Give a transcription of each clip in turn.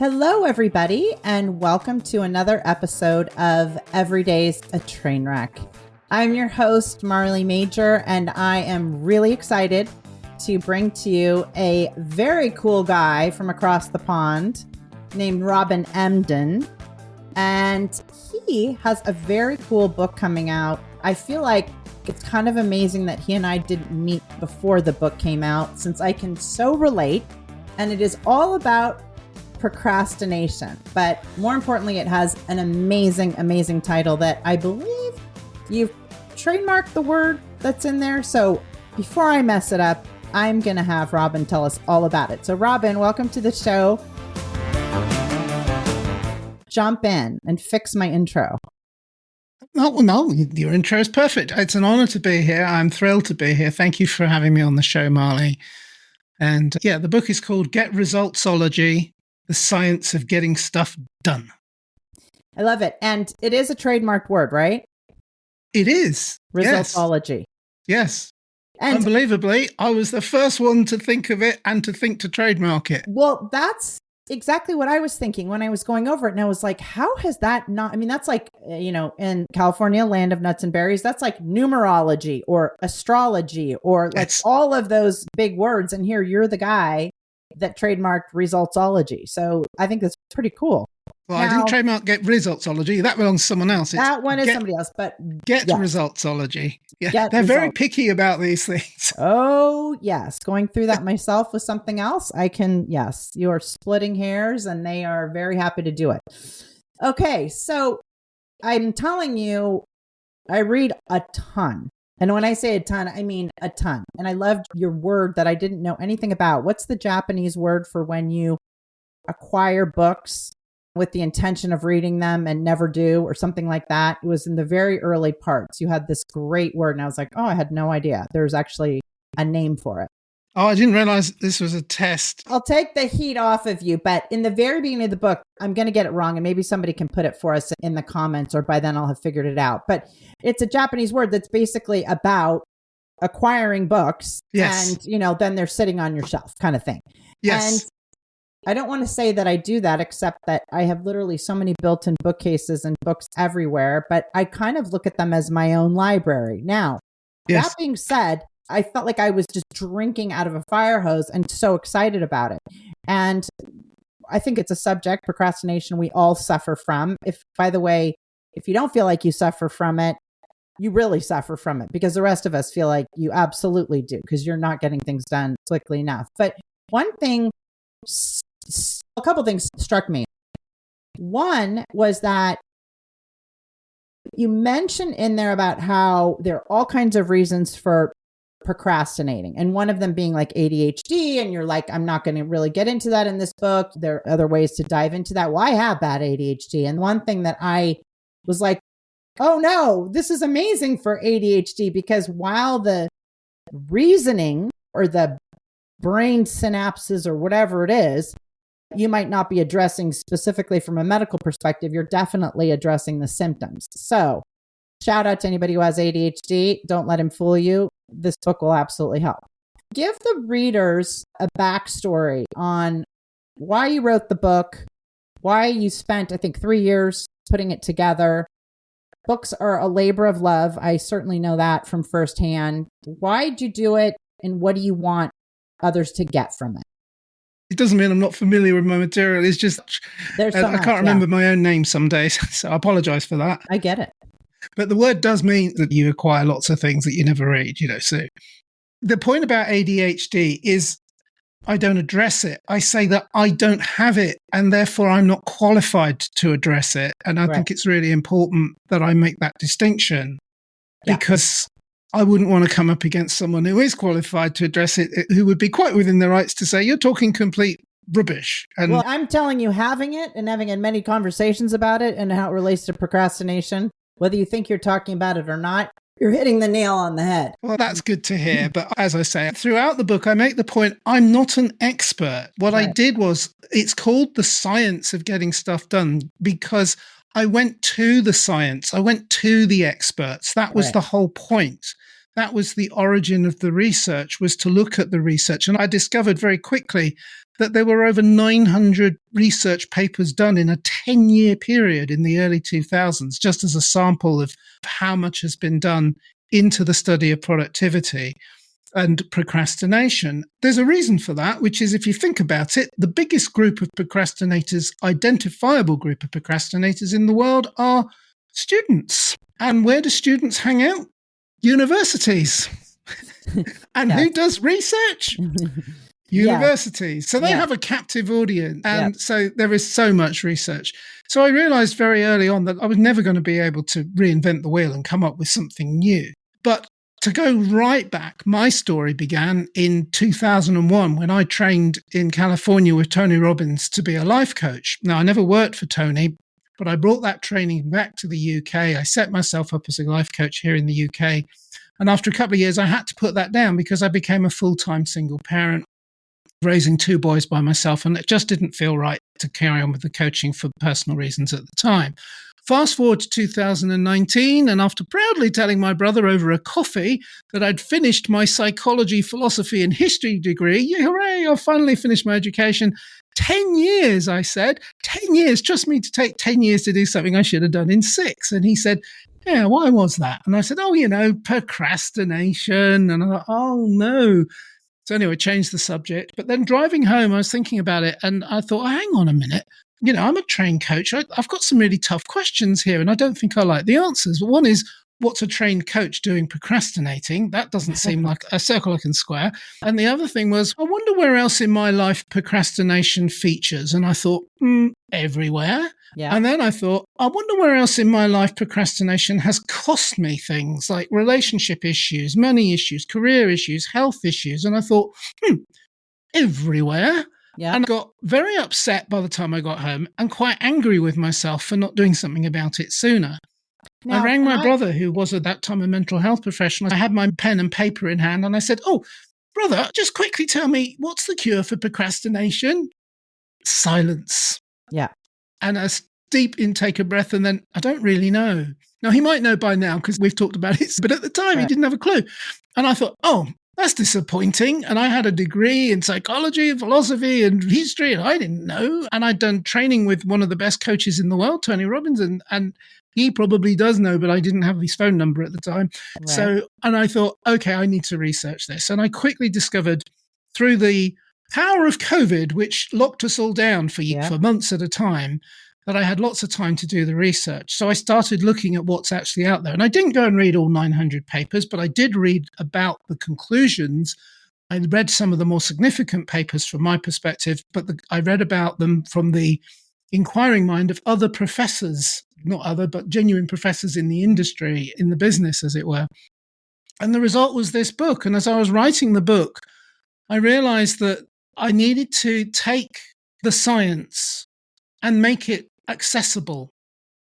Hello, everybody, and welcome to another episode of Every Day's a Train Wreck. I'm your host, Marley Major, and I am really excited to bring to you a very cool guy from across the pond named Robin Emdon. And he has a very cool book coming out. I feel like it's kind of amazing that he and I didn't meet before the book came out, since I can so relate. And it is all about procrastination. But more importantly, it has an amazing, amazing title that I believe you've trademarked the word that's in there. So before I mess it up, I'm going to have Robin tell us all about it. So Robin, welcome to the show. Jump in and fix my intro. No, your intro is perfect. It's an honor to be here. I'm thrilled to be here. Thank you for having me on the show, Marley. And yeah, the book is called GetResultsology, The Science of Getting Stuff Done. I love it. And it is a trademarked word, right? It is. Resultsology. Yes. And unbelievably, I was the first one to think of it and to think to trademark it. Well, that's exactly what I was thinking when I was going over it. And I was like, how has that not, I mean, that's like, in California, land of nuts and berries, that's like numerology or astrology or like all of those big words. And here you're the guy that trademarked resultsology. So I think that's pretty cool. Well, I didn't trademark GetResultsology. That belongs to someone else. That one is somebody else, but GetResultsology. Yeah, they're very picky about these things. Oh, yes. Going through that myself with something else, yes, you are splitting hairs and they are very happy to do it. Okay, so I'm telling you, I read a ton. And when I say a ton, I mean a ton. And I loved your word that I didn't know anything about. What's the Japanese word for when you acquire books with the intention of reading them and never do, or something like that? It was in the very early parts. You had this great word and I was like, oh, I had no idea. There's actually a name for it. Oh, I didn't realize this was a test. I'll take the heat off of you, but in the very beginning of the book, I'm going to get it wrong and maybe somebody can put it for us in the comments, or by then I'll have figured it out. But it's a Japanese word that's basically about acquiring books. Yes. And, then they're sitting on your shelf kind of thing. Yes. And I don't want to say that I do that, except that I have literally so many built-in bookcases and books everywhere, but I kind of look at them as my own library. Now, that being said, I felt like I was just drinking out of a fire hose and so excited about it. And I think it's a subject, procrastination, we all suffer from. By the way, if you don't feel like you suffer from it, you really suffer from it, because the rest of us feel like you absolutely do, because you're not getting things done quickly enough. But a couple things struck me. One was that you mentioned in there about how there are all kinds of reasons for procrastinating, and one of them being like ADHD, and you're like, I'm not going to really get into that in this book. There are other ways to dive into that. Well, I have bad ADHD, and one thing that I was like, oh no, this is amazing for ADHD, because while the reasoning or the brain synapses or whatever it is, you might not be addressing specifically from a medical perspective, you're definitely addressing the symptoms. So shout out to anybody who has ADHD. Don't let him fool you. This book will absolutely help. Give the readers a backstory on why you wrote the book, why you spent, I think, 3 years putting it together. Books are a labor of love. I certainly know that from firsthand. Why did you do it, and what do you want others to get from it? It doesn't mean I'm not familiar with my material. It's just I can't remember my own name some days, so I apologize for that. I get it. But the word does mean that you acquire lots of things that you never read, So the point about ADHD is I don't address it. I say that I don't have it, and therefore I'm not qualified to address it. And I think it's really important that I make that distinction, because I wouldn't want to come up against someone who is qualified to address it, who would be quite within their rights to say, you're talking complete rubbish. And well, I'm telling you, having it and having had many conversations about it and how it relates to procrastination, whether you think you're talking about it or not, you're hitting the nail on the head. Well, that's good to hear. But as I say, throughout the book, I make the point, I'm not an expert. What I did was, it's called The Science of Getting Stuff Done, because I went to the science. I went to the experts. That was the whole point. That was the origin of the research, was to look at the research. And I discovered very quickly that there were over 900 research papers done in a 10-year period in the early 2000s, just as a sample of how much has been done into the study of productivity and procrastination. There's a reason for that, which is, if you think about it, the biggest group of procrastinators, identifiable group of procrastinators in the world, are students. And where do students hang out? Universities. And who does research? Universities. So they have a captive audience. And so there is so much research. So I realized very early on that I was never going to be able to reinvent the wheel and come up with something new. But to go right back, my story began in 2001 when I trained in California with Tony Robbins to be a life coach. Now, I never worked for Tony, but I brought that training back to the UK. I set myself up as a life coach here in the UK. And after a couple of years, I had to put that down because I became a full-time single parent, raising 2 boys by myself. And it just didn't feel right to carry on with the coaching for personal reasons at the time. Fast forward to 2019, and after proudly telling my brother over a coffee that I'd finished my psychology, philosophy, and history degree, hooray, I've finally finished my education. 10 years, I said. 10 years. Trust me to take 10 years to do something I should have done in 6. And he said, yeah, why was that? And I said, procrastination. And I thought, oh, no. So anyway, changed the subject. But then driving home, I was thinking about it, and I thought, hang on a minute. I'm a trained coach. I've got some really tough questions here, and I don't think I like the answers. But one is, what's a trained coach doing procrastinating? That doesn't seem like a circle I can square. And the other thing was, I wonder where else in my life procrastination features. And I thought, everywhere. Yeah. And then I thought, I wonder where else in my life procrastination has cost me things like relationship issues, money issues, career issues, health issues. And I thought, everywhere. Yeah. And I got very upset by the time I got home and quite angry with myself for not doing something about it sooner. Now, I rang my brother, who was at that time a mental health professional. I had my pen and paper in hand and I said, brother, just quickly tell me, what's the cure for procrastination? Silence. Yeah. And a deep intake of breath, and then, I don't really know. Now, he might know by now because we've talked about it, but at the time he didn't have a clue. And I thought, that's disappointing. And I had a degree in psychology and philosophy and history, and I didn't know. And I'd done training with one of the best coaches in the world, Tony Robbins, and he probably does know, but I didn't have his phone number at the time. Right. So, and I thought, okay, I need to research this. And I quickly discovered through the power of COVID, which locked us all down for months at a time, that I had lots of time to do the research. So I started looking at what's actually out there. And I didn't go and read all 900 papers, but I did read about the conclusions. I read some of the more significant papers from my perspective, but I read about them from the inquiring mind of other professors, not other, but genuine professors in the industry, in the business, as it were. And the result was this book. And as I was writing the book, I realized that I needed to take the science and make it accessible,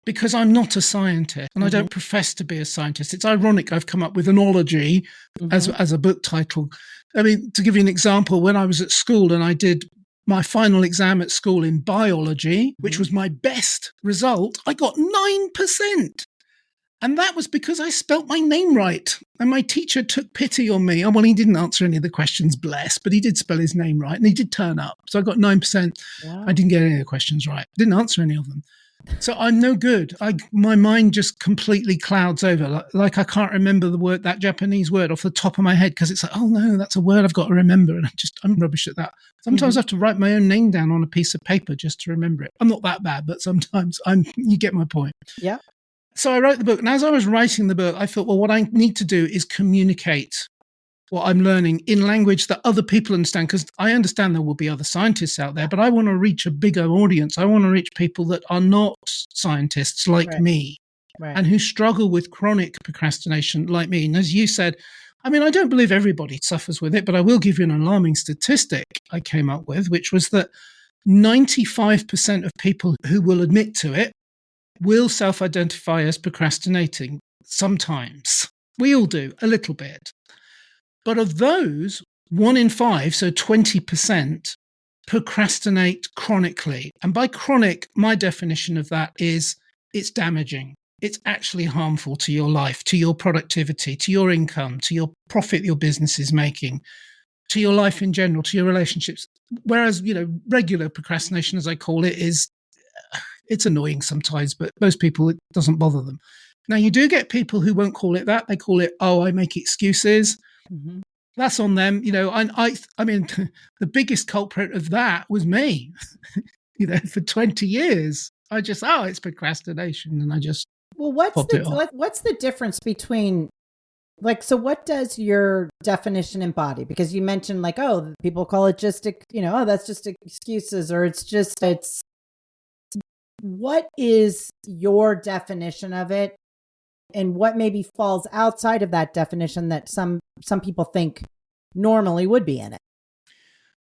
because I'm not a scientist and I don't profess to be a scientist. It's ironic I've come up with an ology as a book title. I mean, to give you an example, when I was at school and I did my final exam at school in biology, which was my best result, I got 9%. And that was because I spelt my name right. And my teacher took pity on me. Well, he didn't answer any of the questions, bless, but he did spell his name right and he did turn up. So I got 9%. Wow. I didn't get any of the questions right. Didn't answer any of them. So I'm no good. My mind just completely clouds over. Like I can't remember the word, that Japanese word off the top of my head, because it's like, oh no, that's a word I've got to remember. And I'm rubbish at that. Sometimes I have to write my own name down on a piece of paper just to remember it. I'm not that bad, but sometimes you get my point. Yeah. So I wrote the book, and as I was writing the book, I thought, well, what I need to do is communicate what I'm learning in language that other people understand, because I understand there will be other scientists out there, but I want to reach a bigger audience. I want to reach people that are not scientists like me and who struggle with chronic procrastination like me. And as you said, I mean, I don't believe everybody suffers with it, but I will give you an alarming statistic I came up with, which was that 95% of people who will admit to it will self-identify as procrastinating sometimes. We all do, a little bit. But of those, 1 in 5, so 20%, procrastinate chronically. And by chronic, my definition of that is it's damaging. it's actually harmful to your life, to your productivity, to your income, to your profit your business is making, to your life in general, to your relationships. Whereas, regular procrastination, as I call it, it's annoying sometimes, but most people, it doesn't bother them. Now, you do get people who won't call it that. They call it, I make excuses. Mm-hmm. That's on them. I mean, the biggest culprit of that was me. For 20 years, I just, it's procrastination. And I just, what's the difference between, so what does your definition embody? Because you mentioned people call it just, that's just excuses, or it's what is your definition of it? And what maybe falls outside of that definition that some people think normally would be in it?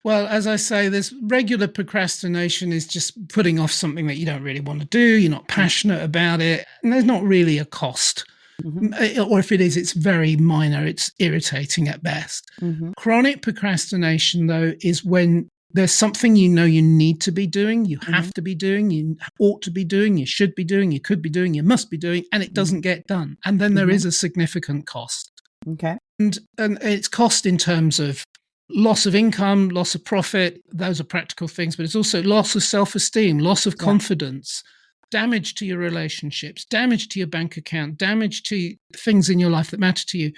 Well, as I say, this regular procrastination is just putting off something that you don't really want to do. You're not passionate about it. And there's not really a cost. Mm-hmm. Or if it is, it's very minor. It's irritating at best. Mm-hmm. Chronic procrastination, though, is when there's something you need to be doing, you have to be doing, you ought to be doing, you should be doing, you could be doing, you must be doing, and it doesn't get done. And then there is a significant cost. Okay. And it's cost in terms of loss of income, loss of profit. Those are practical things, but it's also loss of self-esteem, loss of confidence, damage to your relationships, damage to your bank account, damage to things in your life that matter to you.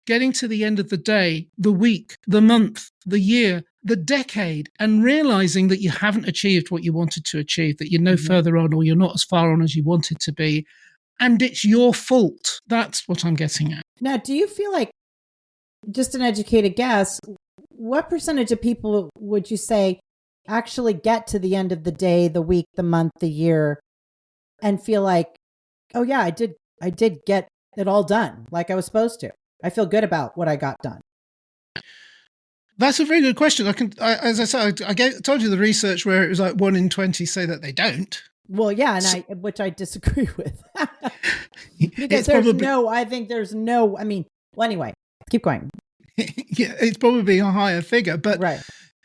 Getting to the end of the day, the week, the month, the year, the decade, and realizing that you haven't achieved what you wanted to achieve, that you're no further on, or you're not as far on as you wanted to be, and it's your fault. That's what I'm getting at. Now, do you feel like, just an educated guess, what percentage of people would you say actually get to the end of the day, the week, the month, the year, and feel like, oh yeah, I did get it all done like I was supposed to. I feel good about what I got done. That's a very good question. As I said, I told you the research where it was like 1 in 20 say that they don't. Well, yeah, which I disagree with. Because anyway, keep going. Yeah, it's probably a higher figure, but right.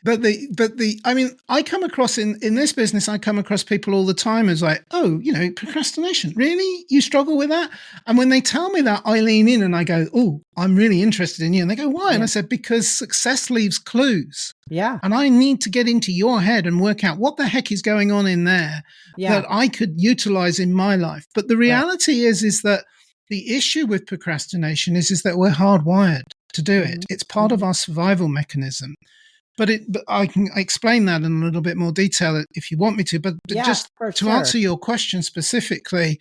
I come across in this business, I come across people all the time as like, procrastination, really? You struggle with that? And when they tell me that, I lean in and I go, oh, I'm really interested in you. And they go, why? Yeah. And I said, because success leaves clues. Yeah. And I need to get into your head and work out what the heck is going on in there that I could utilize in my life. But the reality is that the issue with procrastination is that we're hardwired to do it. It's part of our survival mechanism. But I can explain that in a little bit more detail if you want me to. But just to answer your question specifically,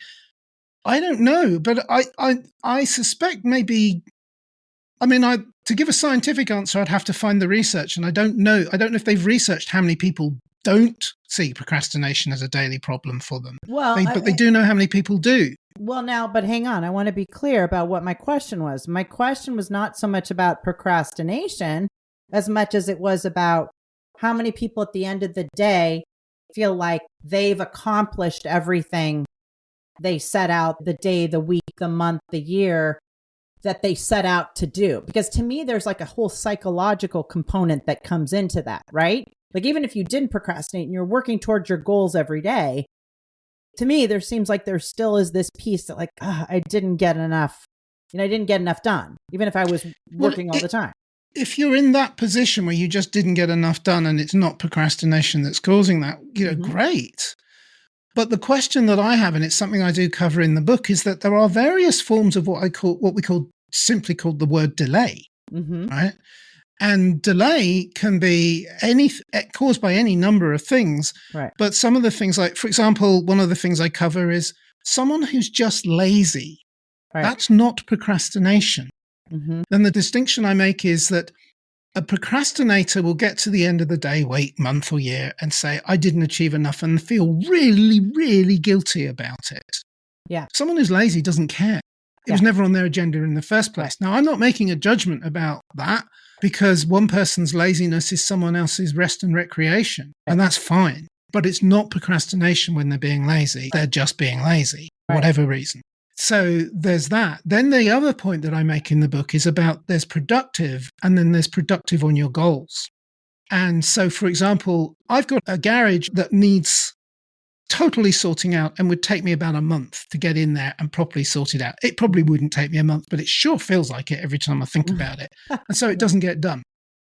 I don't know. But I suspect maybe, to give a scientific answer, I'd have to find the research. And I don't know. I don't know if they've researched how many people don't see procrastination as a daily problem for them. Well, but they do know how many people do. Well, now, but hang on. I want to be clear about what my question was. My question was not so much about procrastination as much as it was about how many people at the end of the day feel like they've accomplished everything they set out the day, the week, the month, the year that they set out to do. Because to me, there's like a whole psychological component that comes into that, right? Like even if you didn't procrastinate and you're working towards your goals every day, to me, there seems like there still is this piece that like, I didn't get enough, I didn't get enough done, even if I was working all the time. If you're in that position where you just didn't get enough done and it's not procrastination that's causing that, great. But the question that I have, and it's something I do cover in the book, is that there are various forms of what we call simply called the word delay, right? And delay can be caused by any number of things. Right. But some of the things, like, for example, one of the things I cover is someone who's just lazy. Right. That's not procrastination. Then the distinction I make is that a procrastinator will get to the end of the day, week, month, or year, and say, I didn't achieve enough, and feel really, really guilty about it. Yeah. Someone who's lazy doesn't care. It was never on their agenda in the first place. Now, I'm not making a judgment about that, because one person's laziness is someone else's rest and recreation, and that's fine. But it's not procrastination when they're being lazy. They're just being lazy, for whatever reason. So there's that. Then the other point that I make in the book is about there's productive and then there's productive on your goals. And so, for example, I've got a garage that needs totally sorting out and would take me about a month to get in there and properly sort it out. It probably wouldn't take me a month, but it sure feels like it every time I think about it. And so it doesn't get done.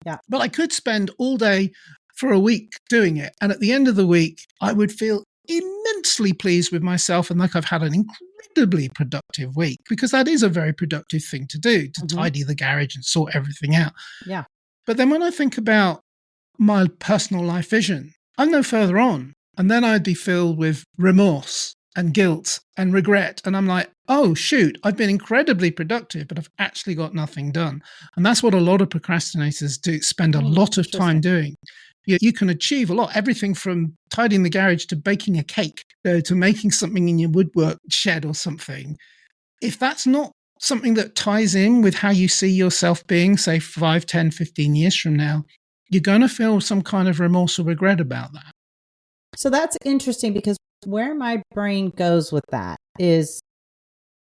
Yeah. But I could spend all day for a week doing it. And at the end of the week, I would feel immensely pleased with myself and like I've had an incredibly productive week, because that is a very productive thing to do, to tidy the garage and sort everything out. Yeah. But then when I think about my personal life vision, I'm no further on. And then I'd be filled with remorse and guilt and regret. And I'm like, oh, shoot, I've been incredibly productive, but I've actually got nothing done. And that's what a lot of procrastinators do, spend a lot of time doing. You can achieve a lot, everything from tidying the garage to baking a cake, to making something in your woodwork shed or something. If that's not something that ties in with how you see yourself being, say, 5, 10, 15 years from now, you're going to feel some kind of remorse or regret about that. So that's interesting, because where my brain goes with that is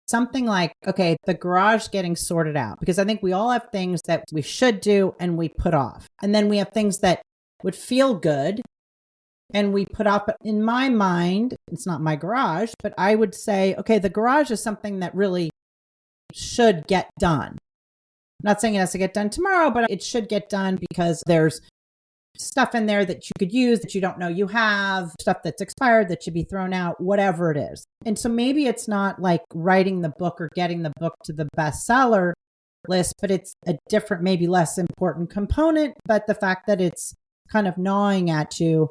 something like, okay, the garage getting sorted out, because I think we all have things that we should do and we put off. And then we have things that would feel good and we put off. But in my mind, it's not my garage, but I would say, okay, the garage is something that really should get done. I'm not saying it has to get done tomorrow, but it should get done because there's stuff in there that you could use that you don't know you have, stuff that's expired that should be thrown out, whatever it is. And so maybe it's not like writing the book or getting the book to the bestseller list, but it's a different, maybe less important component. But the fact that it's kind of gnawing at you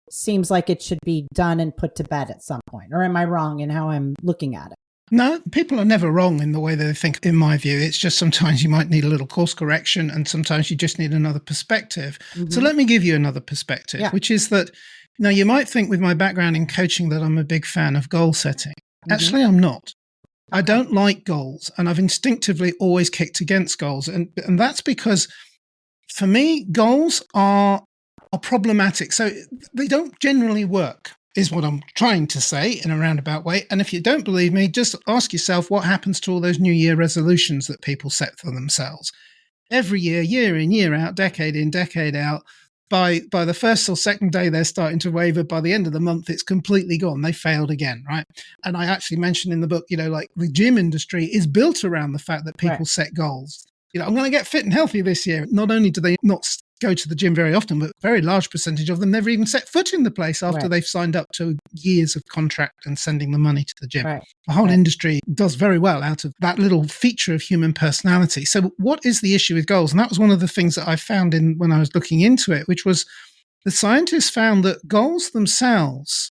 seems like it should be done and put to bed at some point. Or am I wrong in how I'm looking at it? No, people are never wrong in the way they think, in my view. It's just sometimes you might need a little course correction and sometimes you just need another perspective. So let me give you another perspective, which is that, now you might think with my background in coaching that I'm a big fan of goal setting. Actually, I'm not. I don't like goals, and I've instinctively always kicked against goals. And that's because for me, goals are problematic. So they don't generally work, is what I'm trying to say in a roundabout way. And if you don't believe me, just ask yourself what happens to all those New Year resolutions that people set for themselves. Every year, year in, year out, decade in, decade out, by the first or second day, they're starting to waver. By the end of the month, it's completely gone. They failed again, right? And I actually mentioned in the book, like the gym industry is built around the fact that people set goals. I'm going to get fit and healthy this year. Not only do they not go to the gym very often, but a very large percentage of them never even set foot in the place after they've signed up to years of contract and sending the money to the gym. The whole industry does very well out of that little feature of human personality. So what is the issue with goals? And that was one of the things that I found when I was looking into it, which was the scientists found that goals themselves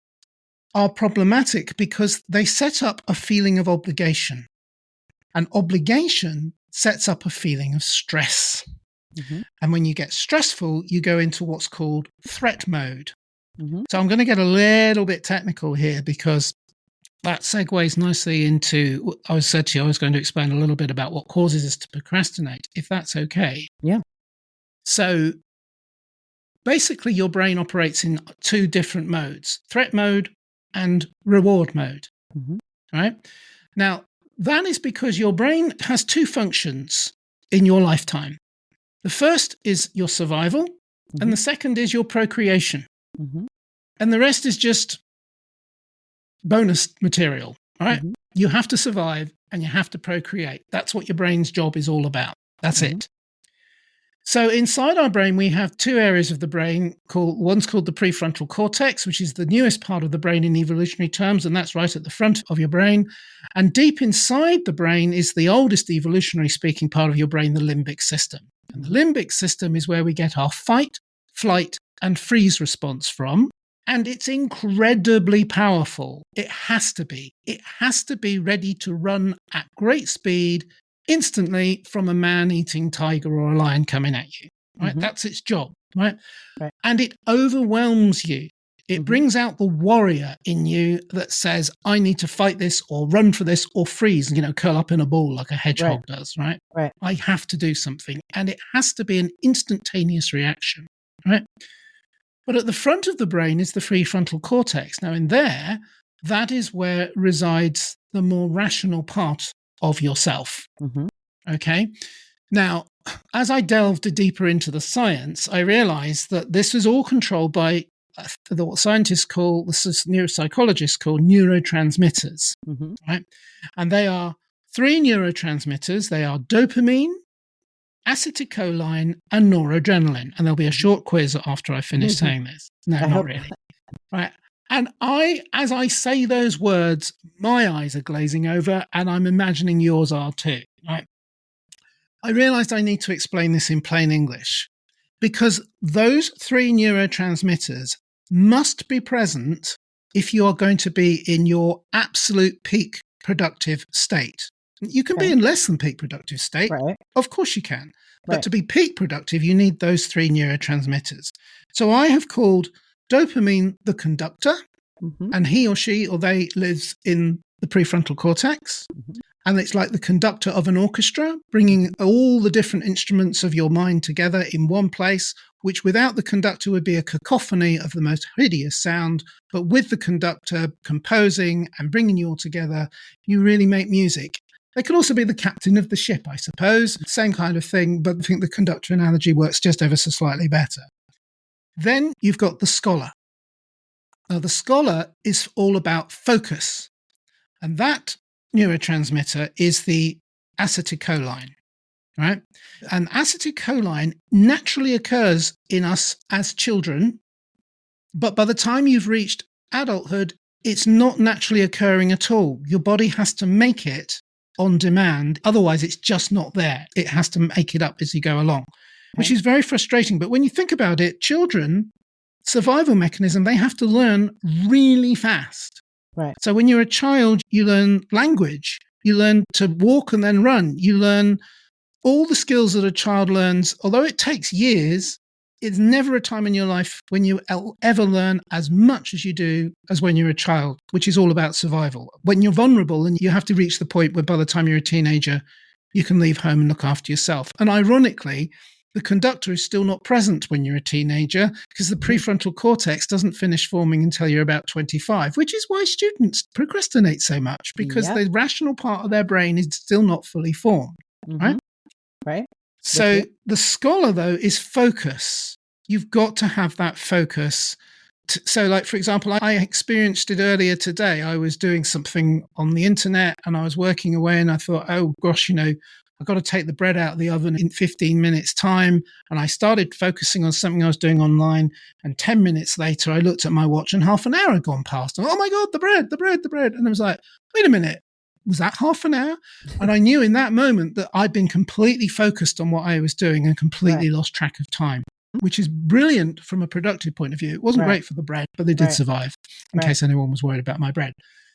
are problematic because they set up a feeling of obligation. And obligation sets up a feeling of stress. And when you get stressful, you go into what's called threat mode. So I'm going to get a little bit technical here because that segues nicely into, I said to you, I was going to explain a little bit about what causes us to procrastinate, if that's okay. Yeah. So basically your brain operates in two different modes, threat mode and reward mode. Right? Now, that is because your brain has two functions in your lifetime. The first is your survival, and the second is your procreation. And the rest is just bonus material, right? You have to survive and you have to procreate. That's what your brain's job is all about. That's it. So inside our brain, we have two areas of the brain. One's called the prefrontal cortex, which is the newest part of the brain in evolutionary terms, and that's right at the front of your brain. And deep inside the brain is the oldest evolutionary speaking part of your brain, the limbic system. And the limbic system is where we get our fight, flight, and freeze response from. And it's incredibly powerful. It has to be. It has to be ready to run at great speed instantly from a man-eating tiger or a lion coming at you. Right? That's its job. Right? And it overwhelms you. It brings out the warrior in you that says, I need to fight this or run for this or freeze, curl up in a ball like a hedgehog does, right? I have to do something. And it has to be an instantaneous reaction, right? But at the front of the brain is the prefrontal cortex. Now in there, that is where resides the more rational part of yourself, okay? Now, as I delved deeper into the science, I realized that this was all controlled by what scientists call, the neuropsychologists call neurotransmitters, right? And they are 3 neurotransmitters. They are dopamine, acetylcholine, and noradrenaline. And there'll be a short quiz after I finish saying this. No, not really. Right. And as I say those words, my eyes are glazing over, and I'm imagining yours are too, right? I realized I need to explain this in plain English, because those 3 neurotransmitters must be present if you are going to be in your absolute peak productive state. You can be in less than peak productive state. Right. Of course you can. But to be peak productive, you need those 3 neurotransmitters. So I have called dopamine the conductor, and he or she or they lives in the prefrontal cortex. And it's like the conductor of an orchestra, bringing all the different instruments of your mind together in one place, which without the conductor would be a cacophony of the most hideous sound. But with the conductor composing and bringing you all together, you really make music. They could also be the captain of the ship, I suppose. Same kind of thing, but I think the conductor analogy works just ever so slightly better. Then you've got the scholar. Now, the scholar is all about focus. And that neurotransmitter is the acetylcholine, right? And acetylcholine naturally occurs in us as children, but by the time you've reached adulthood, it's not naturally occurring at all. Your body has to make it on demand. Otherwise, it's just not there. It has to make it up as you go along, which is very frustrating. But when you think about it, children, survival mechanism, they have to learn really fast. Right. So when you're a child, you learn language, you learn to walk and then run, you learn all the skills that a child learns. Although it takes years, it's never a time in your life when you ever learn as much as you do as when you're a child, which is all about survival. When you're vulnerable and you have to reach the point where by the time you're a teenager, you can leave home and look after yourself. And ironically, the conductor is still not present when you're a teenager because the prefrontal cortex doesn't finish forming until you're about 25, which is why students procrastinate so much, because the rational part of their brain is still not fully formed, right? Right. So the scholar, though, is focus. You've got to have that focus. So, like, for example, I experienced it earlier today. I was doing something on the internet and I was working away and I thought, oh, gosh, I've got to take the bread out of the oven in 15 minutes time. And I started focusing on something I was doing online. And 10 minutes later, I looked at my watch and half an hour had gone past. And, oh my God, the bread. And I was like, wait a minute, was that half an hour? And I knew in that moment that I'd been completely focused on what I was doing and completely lost track of time, which is brilliant from a productive point of view. It wasn't great for the bread, but they did survive, in case anyone was worried about my bread.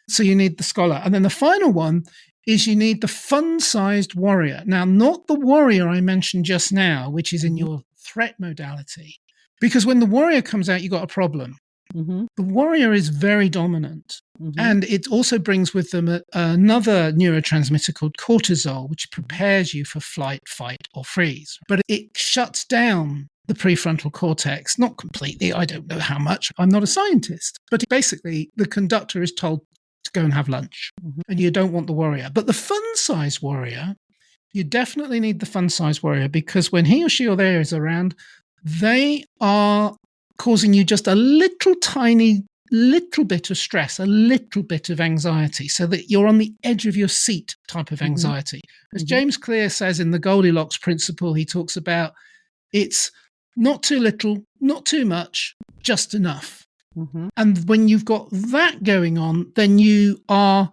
So you need the scholar. And then the final one is you need the fun-sized warrior. Now, not the warrior I mentioned just now, which is in your threat modality, because when the warrior comes out, you've got a problem. The warrior is very dominant. And it also brings with them another neurotransmitter called cortisol, which prepares you for flight, fight, or freeze. But it shuts down the prefrontal cortex, not completely. I don't know how much. I'm not a scientist. But basically, the conductor is told to go and have lunch. And you don't want the warrior. But the fun-sized warrior, you definitely need the fun-sized warrior, because when he or she or they is around, they are causing you just a little bit of stress, a little bit of anxiety, so that you're on the edge of your seat type of anxiety. As James Clear says in the Goldilocks principle, he talks about it's not too little, not too much, just enough. And when you've got that going on, then you are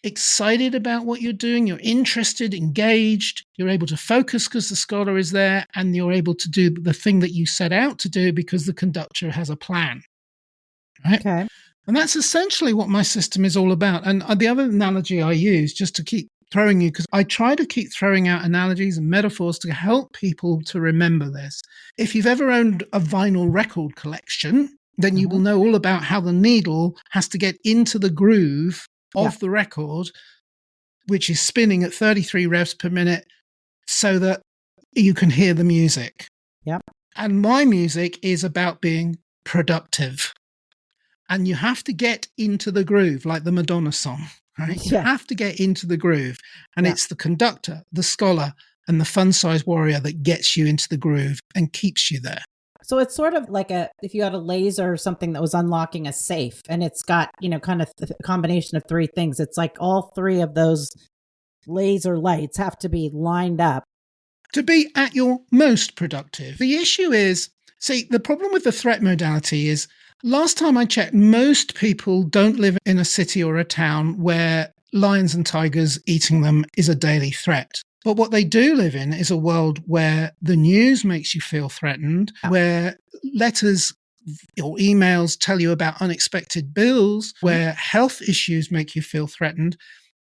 excited about what you're doing, you're interested, engaged, you're able to focus because the scholar is there, and you're able to do the thing that you set out to do because the conductor has a plan. Right? Okay. And that's essentially what my system is all about. And the other analogy I use, just to keep throwing you, because I try to keep throwing out analogies and metaphors to help people to remember this. If you've ever owned a vinyl record collection, then you will know all about how the needle has to get into the groove of the record, which is spinning at 33 revs per minute, so that you can hear the music. And my music is about being productive. And you have to get into the groove, like the Madonna song, right? You have to get into the groove. And it's the conductor, the scholar, and the fun-sized warrior that gets you into the groove and keeps you there. So it's sort of like if you had a laser or something that was unlocking a safe and it's got, kind of a combination of three things. It's like all three of those laser lights have to be lined up to be at your most productive. The issue is, see, the problem with the threat modality is last time I checked, most people don't live in a city or a town where lions and tigers eating them is a daily threat. But what they do live in is a world where the news makes you feel threatened, where letters or emails tell you about unexpected bills, where health issues make you feel threatened.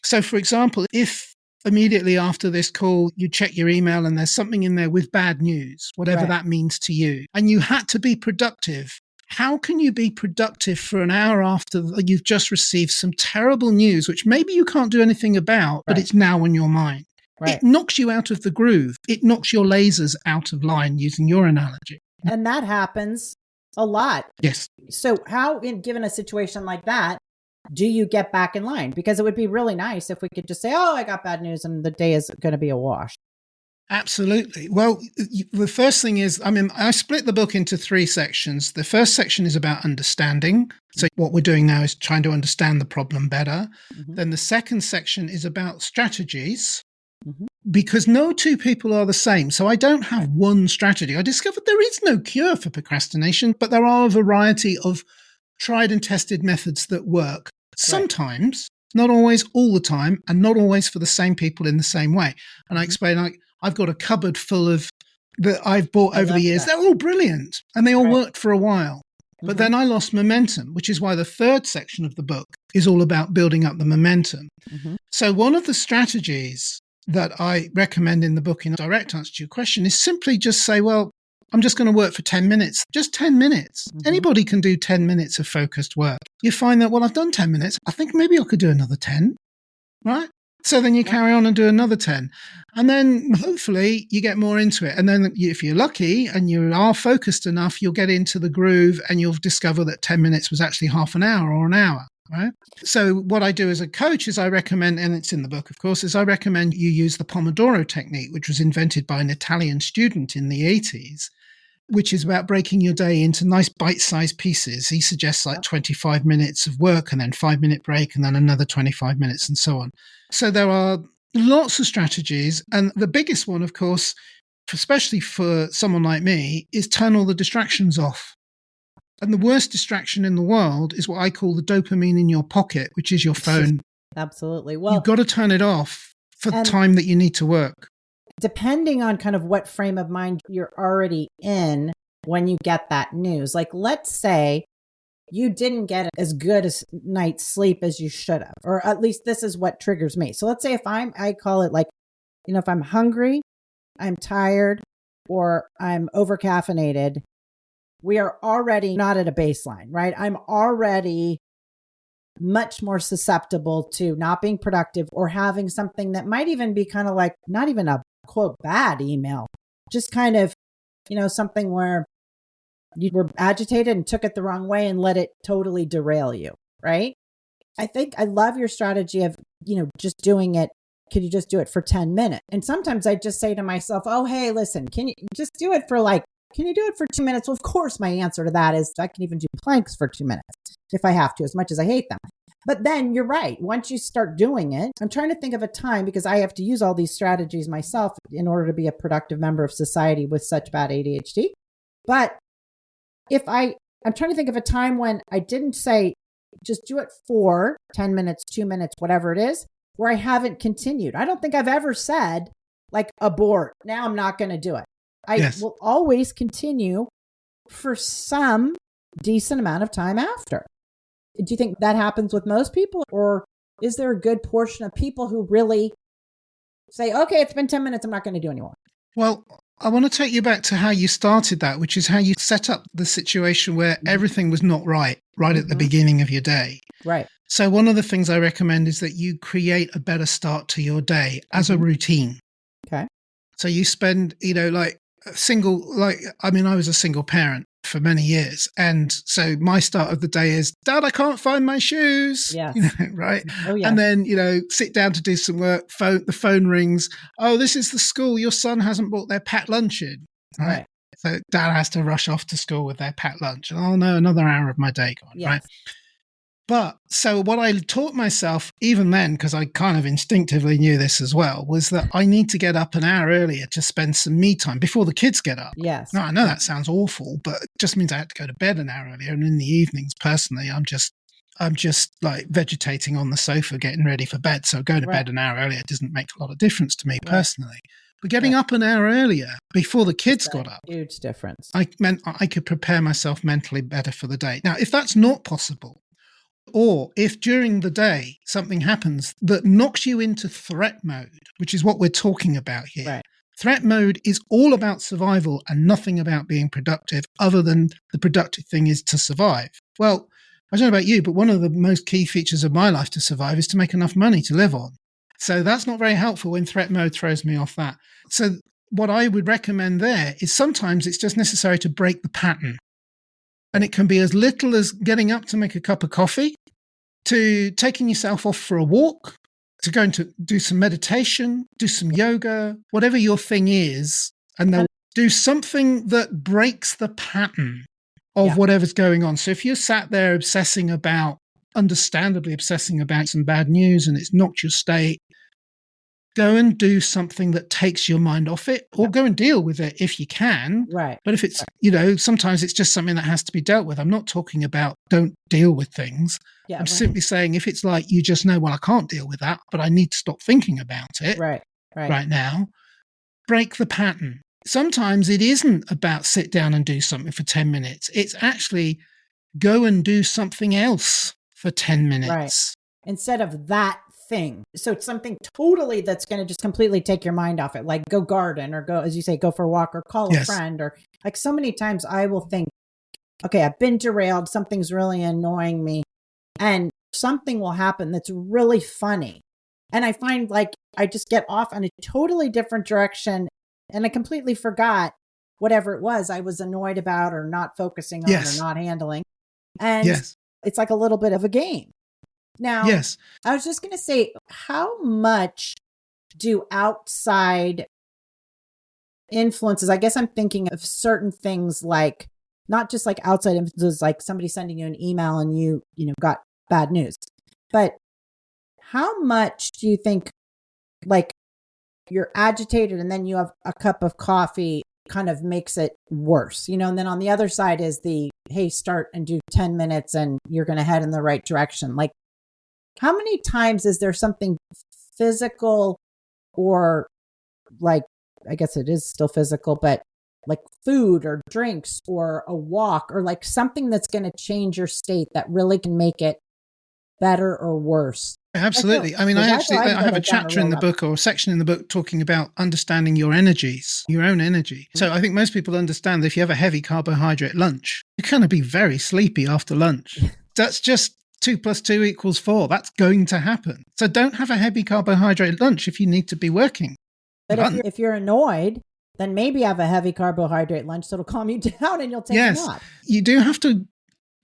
So, for example, if immediately after this call, you check your email and there's something in there with bad news, whatever that means to you, and you had to be productive, how can you be productive for an hour after you've just received some terrible news, which maybe you can't do anything about, but it's now on your mind? It knocks you out of the groove. It knocks your lasers out of line, using your analogy. And that happens a lot. Yes. So how, given a situation like that, do you get back in line? Because it would be really nice if we could just say, oh, I got bad news and the day is going to be a wash. Absolutely. Well, the first thing is, I split the book into three sections. The first section is about understanding. So what we're doing now is trying to understand the problem better. Then the second section is about strategies. Because no two people are the same. So I don't have one strategy. I discovered there is no cure for procrastination, but there are a variety of tried and tested methods that work. Sometimes, not always, all the time, and not always for the same people in the same way. And I explain, I've got a cupboard full of that I've bought over the years. They're all brilliant and they all worked for a while. But then I lost momentum, which is why the third section of the book is all about building up the momentum. So one of the strategies that I recommend in the book, in direct answer to your question, is simply just say, well, I'm just going to work for 10 minutes, just 10 minutes. Anybody can do 10 minutes of focused work. You find that, well, I've done 10 minutes. I think maybe I could do another 10, right? So then you carry on and do another 10. And then hopefully you get more into it. And then if you're lucky and you are focused enough, you'll get into the groove and you'll discover that 10 minutes was actually half an hour or an hour. Right. So what I do as a coach is I recommend, and it's in the book, of course, is I recommend you use the Pomodoro technique, which was invented by an Italian student in the 80s, which is about breaking your day into nice bite-sized pieces. He suggests like 25 minutes of work and then 5-minute break and then another 25 minutes and so on. So there are lots of strategies. And the biggest one, of course, especially for someone like me, is turn all the distractions off. And the worst distraction in the world is what I call the dopamine in your pocket, which is your phone. Absolutely. Well, you've got to turn it off for the time that you need to work. Depending on kind of what frame of mind you're already in when you get that news. Like, let's say you didn't get as good a night's sleep as you should have, or at least this is what triggers me. So let's say if I call it like, if I'm hungry, I'm tired, or I'm overcaffeinated, we are already not at a baseline, right? I'm already much more susceptible to not being productive or having something that might even be kind of like not even a quote bad email, just kind of, something where you were agitated and took it the wrong way and let it totally derail you, right? I think I love your strategy of, just doing it. Could you just do it for 10 minutes? And sometimes I just say to myself, oh, hey, listen, can you just do it for can you do it for 2 minutes? Well, of course, my answer to that is I can even do planks for 2 minutes if I have to, as much as I hate them. But then you're right. Once you start doing it, I'm trying to think of a time because I have to use all these strategies myself in order to be a productive member of society with such bad ADHD. But I'm trying to think of a time when I didn't say, just do it for 10 minutes, 2 minutes, whatever it is, where I haven't continued. I don't think I've ever said abort. Now I'm not going to do it. I will always continue for some decent amount of time after. Do you think that happens with most people? Or is there a good portion of people who really say, okay, it's been 10 minutes, I'm not going to do anymore? Well, I want to take you back to how you started that, which is how you set up the situation where everything was not right at the beginning of your day. Right. So one of the things I recommend is that you create a better start to your day as a routine. Okay. So you spend, I was a single parent for many years. And so my start of the day is, Dad, I can't find my shoes. Yes. Right. Oh, yeah. And then, sit down to do some work. The phone rings. Oh, this is the school. Your son hasn't brought their packed lunch in. Right. So dad has to rush off to school with their packed lunch. And oh no, another hour of my day gone, Yes. right? But so what I taught myself, even then, because I kind of instinctively knew this as well, was that I need to get up an hour earlier to spend some me time before the kids get up. Yes. Now, I know that sounds awful, but it just means I had to go to bed an hour earlier. And in the evenings, personally, I'm just like vegetating on the sofa, getting ready for bed. So going to bed an hour earlier doesn't make a lot of difference to me personally. But getting up an hour earlier before the kids got up, huge difference. I meant I could prepare myself mentally better for the day. Now, if that's not possible, or if during the day something happens that knocks you into threat mode, which is what we're talking about here. Right. Threat mode is all about survival and nothing about being productive, other than the productive thing is to survive. Well, I don't know about you, but one of the most key features of my life to survive is to make enough money to live on. So that's not very helpful when threat mode throws me off that. So what I would recommend there is sometimes it's just necessary to break the pattern. And it can be as little as getting up to make a cup of coffee, to taking yourself off for a walk, to going to do some meditation, do some yoga, whatever your thing is, and then do something that breaks the pattern of whatever's going on. So if you're sat there understandably obsessing about some bad news and it's knocked your state, go and do something that takes your mind off it, or go and deal with it if you can. Right. But if it's, sometimes it's just something that has to be dealt with. I'm not talking about don't deal with things. Yeah, I'm simply saying if it's like you just know, well, I can't deal with that, but I need to stop thinking about it right now, break the pattern. Sometimes it isn't about sit down and do something for 10 minutes. It's actually go and do something else for 10 minutes. Right. Instead of that thing. So it's something totally that's going to just completely take your mind off it. Like go garden, or go, as you say, go for a walk, or call a friend, or like so many times I will think, okay, I've been derailed. Something's really annoying me. And something will happen that's really funny. And I find like I just get off on a totally different direction, and I completely forgot whatever it was I was annoyed about or not focusing on or not handling. And it's like a little bit of a game. Now, I was just going to say, how much do outside influences, I guess I'm thinking of certain things like, not just like outside influences, like somebody sending you an email and you got bad news, but how much do you think like you're agitated and then you have a cup of coffee kind of makes it worse, and then on the other side is the, hey, start and do 10 minutes and you're going to head in the right direction. Like, how many times is there something physical, or like, I guess it is still physical, but like food or drinks or a walk or like something that's going to change your state that really can make it better or worse? Absolutely. I mean, I have a chapter in the book, or a section in the book, talking about understanding your energies, your own energy. So I think most people understand that if you have a heavy carbohydrate lunch, you're going to be very sleepy after lunch. That's just 2 + 2 = 4. That's going to happen. So don't have a heavy carbohydrate lunch if you need to be working. But if you're annoyed, then maybe have a heavy carbohydrate lunch so it'll calm you down and you'll take a nap. You do have to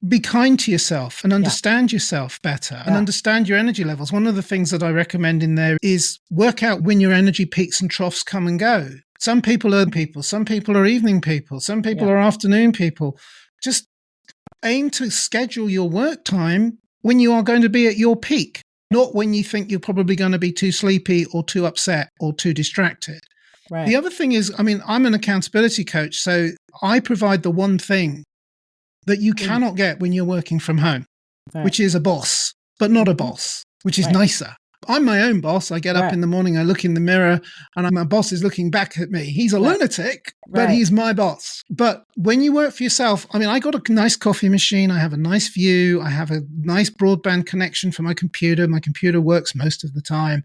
be kind to yourself and understand yourself better and understand your energy levels. One of the things that I recommend in there is work out when your energy peaks and troughs come and go. Some people are people, some people are evening people, some people are afternoon people. Just aim to schedule your work time when you are going to be at your peak, not when you think you're probably going to be too sleepy or too upset or too distracted. Right. The other thing is, I mean, I'm an accountability coach, so I provide the one thing that you cannot get when you're working from home, which is a boss, but not a boss, which is nicer. I'm my own boss. I get up in the morning, I look in the mirror, and my boss is looking back at me. He's a lunatic, but he's my boss. But when you work for yourself, I mean, I got a nice coffee machine. I have a nice view. I have a nice broadband connection for my computer. My computer works most of the time.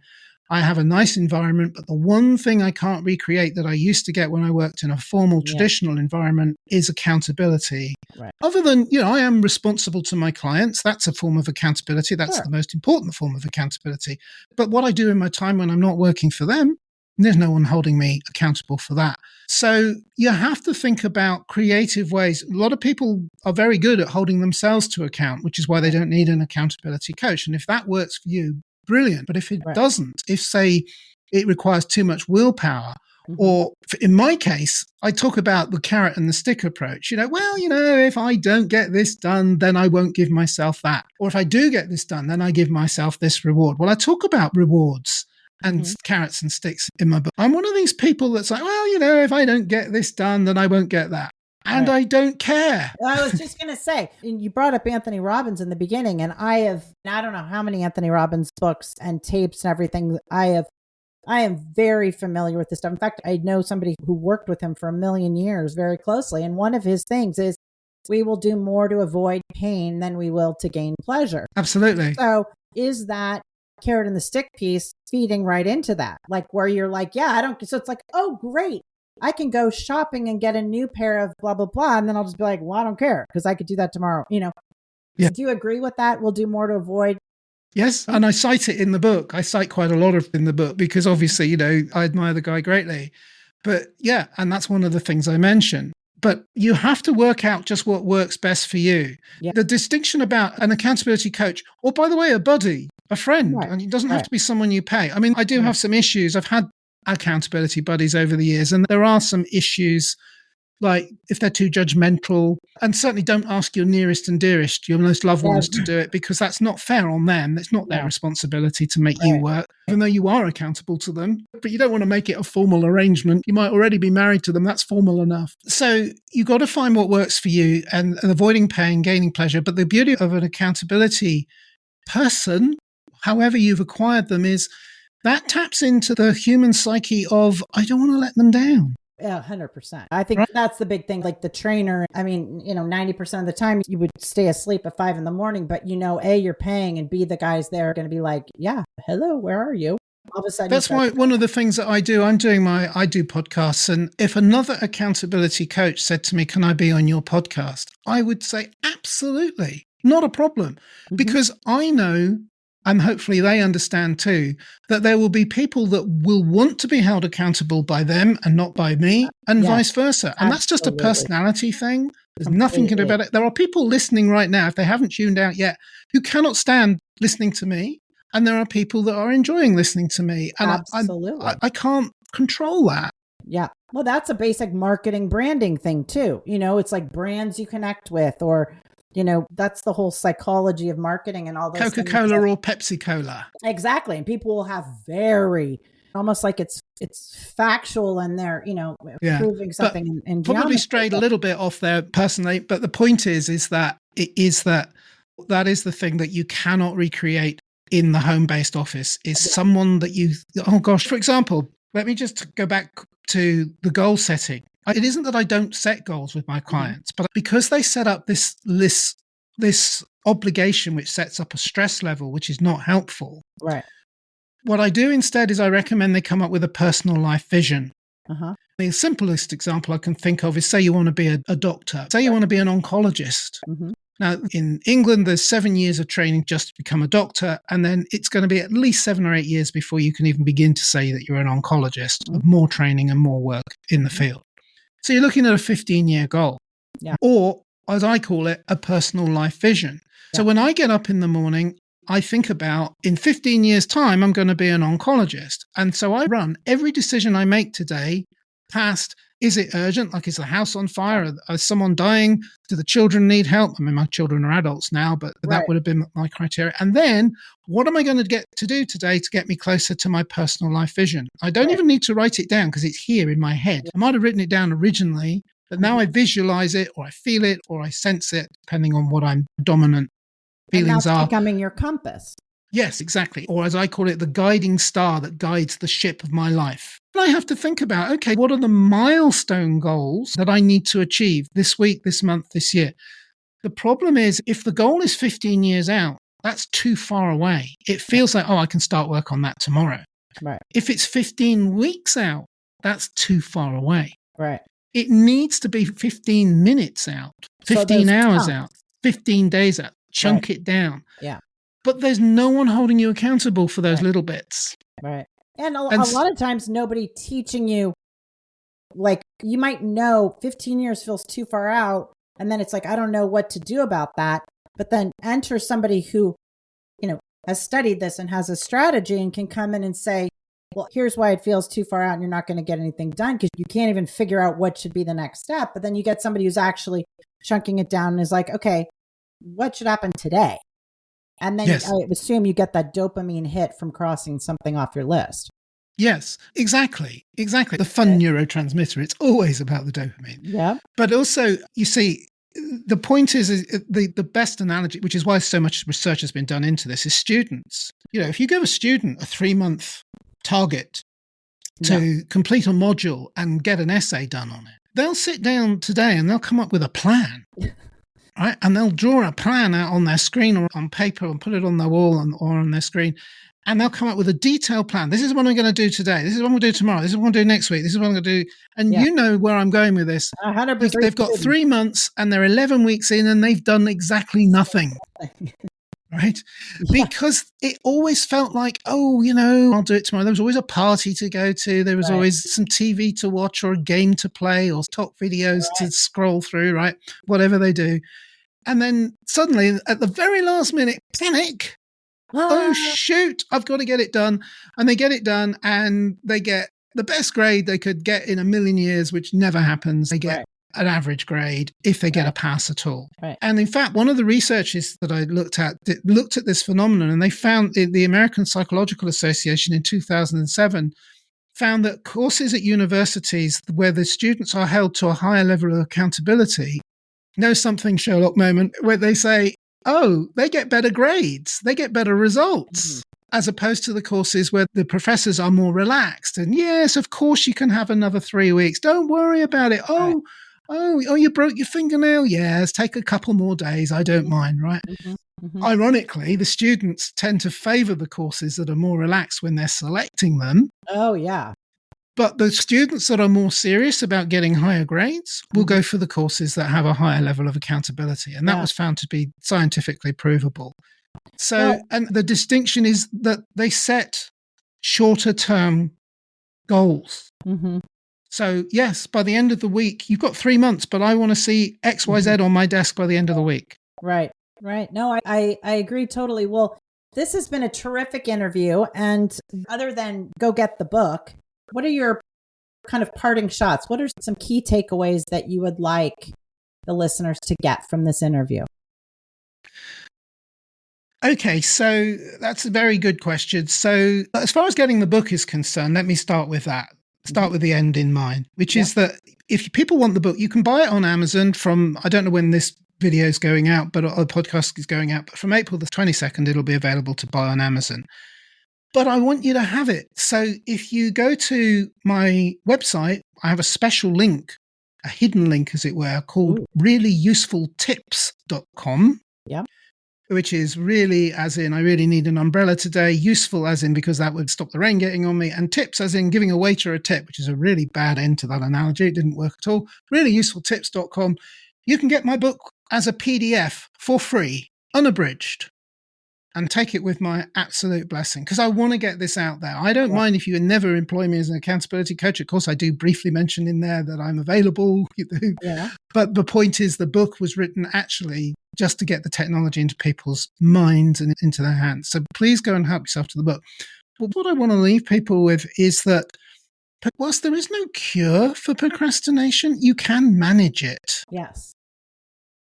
I have a nice environment, but the one thing I can't recreate that I used to get when I worked in a formal, traditional environment is accountability. Right. Other than, I am responsible to my clients. That's a form of accountability. That's the most important form of accountability. But what I do in my time when I'm not working for them, there's no one holding me accountable for that. So you have to think about creative ways. A lot of people are very good at holding themselves to account, which is why they don't need an accountability coach. And if that works for you, brilliant. But if it doesn't, if say it requires too much willpower, Or in my case, I talk about the carrot and the stick approach. If I don't get this done, then I won't give myself that. Or if I do get this done, then I give myself this reward. Well, I talk about rewards and carrots and sticks in my book. I'm one of these people that's like, if I don't get this done, then I won't get that. And I don't care. I was just going to say, you brought up Anthony Robbins in the beginning, and I don't know how many Anthony Robbins books and tapes and everything I am very familiar with this stuff. In fact, I know somebody who worked with him for 1,000,000 years very closely. And one of his things is we will do more to avoid pain than we will to gain pleasure. Absolutely. So is that carrot and the stick piece feeding right into that? Like where you're like, so it's like, oh, great. I can go shopping and get a new pair of blah, blah, blah. And then I'll just be like, well, I don't care because I could do that tomorrow. Yeah. Do you agree with that? We'll do more to avoid. Yes, and I cite it in the book. I cite quite a lot of it in the book because obviously, I admire the guy greatly. But yeah, and that's one of the things I mentioned. But you have to work out just what works best for you. Yeah. The distinction about an accountability coach, or by the way, a buddy, a friend, and it doesn't have to be someone you pay. I mean, I do have some issues. I've had accountability buddies over the years, and there are some issues like if they're too judgmental, and certainly don't ask your nearest and dearest, your most loved ones to do it because that's not fair on them. It's not their responsibility to make you work, even though you are accountable to them, but you don't want to make it a formal arrangement. You might already be married to them. That's formal enough. So you've got to find what works for you and avoiding pain, gaining pleasure. But the beauty of an accountability person, however you've acquired them, is that taps into the human psyche of, I don't want to let them down. Yeah, 100%. I think that's the big thing. Like the trainer, I mean, 90% of the time you would stay asleep at 5 a.m, but A, you're paying, and B, the guys there are going to be like, yeah, hello, where are you? All of a sudden. That's why one of the things that I do, I do podcasts. And if another accountability coach said to me, can I be on your podcast? I would say, absolutely, not a problem. Because I know, and hopefully they understand too, that there will be people that will want to be held accountable by them and not by me, and vice versa. And that's just a personality thing. There's nothing you can do about it. There are people listening right now, if they haven't tuned out yet, who cannot stand listening to me. And there are people that are enjoying listening to me. And I can't control that. Yeah. Well, that's a basic marketing branding thing too. It's like brands you connect with, or that's the whole psychology of marketing and all those Coca-Cola or Pepsi-Cola. Exactly. And people will have very, almost like it's factual, and they're, proving something in probably strayed a little bit off there personally. But the point is that that is the thing that you cannot recreate in the home-based office, is someone that for example, let me just go back to the goal setting. It isn't that I don't set goals with my clients, but because they set up this obligation, which sets up a stress level, which is not helpful. Right. What I do instead is I recommend they come up with a personal life vision. The simplest example I can think of is, say you want to be a doctor. Say you want to be an oncologist. Now, in England, there's 7 years of training just to become a doctor, and then it's going to be at least 7 or 8 years before you can even begin to say that you're an oncologist, more training and more work in the field. So you're looking at a 15-year goal, or as I call it, a personal life vision. So when I get up in the morning, I think about, in 15 years' time, I'm going to be an oncologist. And so I run every decision I make today past, is it urgent? Like, is the house on fire? Is someone dying? Do the children need help? I mean, my children are adults now, but that would have been my criteria. And then what am I going to get to do today to get me closer to my personal life vision? I don't even need to write it down because it's here in my head. I might have written it down originally, but now I visualize it, or I feel it, or I sense it, depending on what I'm dominant feelings are. Becoming your compass. Yes, exactly. Or as I call it, the guiding star that guides the ship of my life. And I have to think about, okay, what are the milestone goals that I need to achieve this week, this month, this year? The problem is, if the goal is 15 years out, that's too far away. It feels like, I can start work on that tomorrow. Right. If it's 15 weeks out, that's too far away. Right. It needs to be 15 minutes out, 15 hours out, 15 days out. Chunk it down. Yeah. But there's no one holding you accountable for those little bits. Right. And a lot of times nobody teaching you, like, you might know 15 years feels too far out. And then it's like, I don't know what to do about that. But then enter somebody who, has studied this and has a strategy and can come in and say, well, here's why it feels too far out and you're not going to get anything done because you can't even figure out what should be the next step. But then you get somebody who's actually chunking it down and is like, okay, what should happen today? And then Yes. I assume you get that dopamine hit from crossing something off your list. Yes, exactly. Exactly. The fun neurotransmitter. It's always about the dopamine. Yeah. But also, you see, the point is the best analogy, which is why so much research has been done into this, is students. You know, if you give a student a 3-month target to complete a module and get an essay done on it, they'll sit down today and they'll come up with a plan. Right? And they'll draw a plan out on their screen or on paper and put it on their wall or on their screen. And they'll come up with a detailed plan. This is what I'm going to do today. This is what I'm going to do tomorrow. This is what I'm going to do next week. This is what I'm going to do. And you know where I'm going with this. 100%. They've got 3 months and they're 11 weeks in and they've done exactly nothing. Right? Because it always felt like, oh, you know, I'll do it tomorrow. There was always a party to go to. There was always some TV to watch or a game to play or top videos to scroll through, right? Whatever they do. And then suddenly at the very last minute, panic. Oh, shoot, I've got to get it done. And they get it done and they get the best grade they could get in a million years, which never happens. They get an average grade if they get a pass at all. And in fact, one of the researchers that I looked at this phenomenon, and they found the American Psychological Association in 2007 found that courses at universities where the students are held to a higher level of accountability, know something, Sherlock moment, where they say, oh, they get better grades, they get better results, as opposed to the courses where the professors are more relaxed. And yes, of course you can have another 3 weeks. Don't worry about it. Oh, you broke your fingernail? Yes, take a couple more days. I don't mind, right? Ironically, the students tend to favor the courses that are more relaxed when they're selecting them. Oh, yeah. But the students that are more serious about getting higher grades will go for the courses that have a higher level of accountability. And that was found to be scientifically provable. So, and the distinction is that they set shorter term goals. So, yes, by the end of the week, you've got 3 months, but I want to see X, Y, Z on my desk by the end of the week. Right. No, I agree totally. Well, this has been a terrific interview. And other than go get the book, what are your kind of parting shots? What are some key takeaways that you would like the listeners to get from this interview? Okay, so that's a very good question. So as far as getting the book is concerned, let me start with that. Start with the end in mind, which is that if people want the book, you can buy it on Amazon from, I don't know when this video is going out, but the podcast is going out, but from April the 22nd, it'll be available to buy on Amazon. But I want you to have it. So if you go to my website, I have a special link, a hidden link, as it were, called reallyusefultips.com. Yeah. Which is really as in, I really need an umbrella today. Useful as in, because that would stop the rain getting on me. And tips as in giving a waiter a tip, which is a really bad end to that analogy. It didn't work at all. Reallyusefultips.com. You can get my book as a PDF for free, unabridged. And take it with my absolute blessing, because I want to get this out there. I don't mind if you never employ me as an accountability coach. Of course, I do briefly mention in there that I'm available. But the point is, the book was written actually just to get the technology into people's minds and into their hands. So please go and help yourself to the book. But what I want to leave people with is that whilst there is no cure for procrastination, you can manage it. Yes.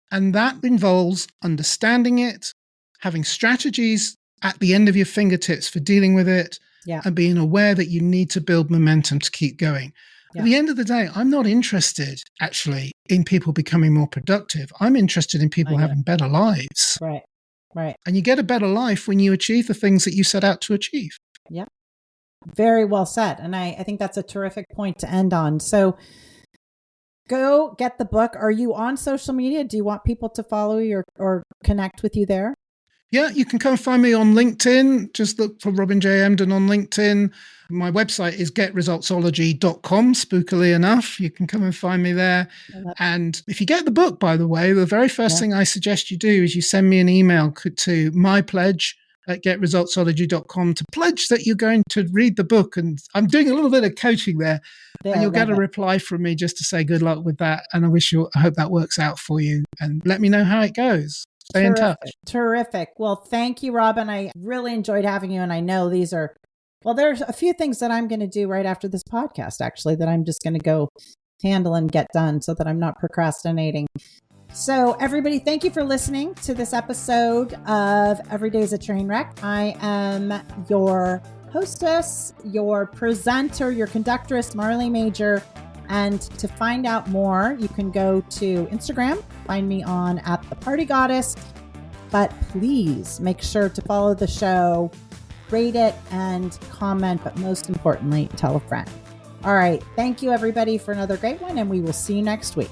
And that involves understanding it, having strategies at the end of your fingertips for dealing with it, and being aware that you need to build momentum to keep going. At the end of the day, I'm not interested actually in people becoming more productive. I'm interested in people having better lives. Right. And you get a better life when you achieve the things that you set out to achieve. Yeah. Very well said. And I think that's a terrific point to end on. So go get the book. Are you on social media? Do you want people to follow you or connect with you there? Yeah, you can come find me on LinkedIn. Just look for Robin J. Emdon on LinkedIn. My website is GetResultsology.com, spookily enough. You can come and find me there. And if you get the book, by the way, the very first thing I suggest you do is you send me an email to mypledge@getresultsology.com to pledge that you're going to read the book. And I'm doing a little bit of coaching there. And you'll get a reply from me just to say good luck with that. And I hope that works out for you. And let me know how it goes. Stay in touch. Terrific. Well, thank you, Robin. I really enjoyed having you. And I know these are Well, there's a few things that I'm going to do right after this podcast, actually, that I'm just going to go handle and get done so that I'm not procrastinating. So everybody, thank you for listening to this episode of Every Day is a Train Wreck. I am your hostess, your presenter, your conductress, Marley Major. And to find out more, you can go to Instagram, find me on @thepartygoddess. But please make sure to follow the show, rate it, and comment. But most importantly, tell a friend. All right. Thank you, everybody, for another great one. And we will see you next week.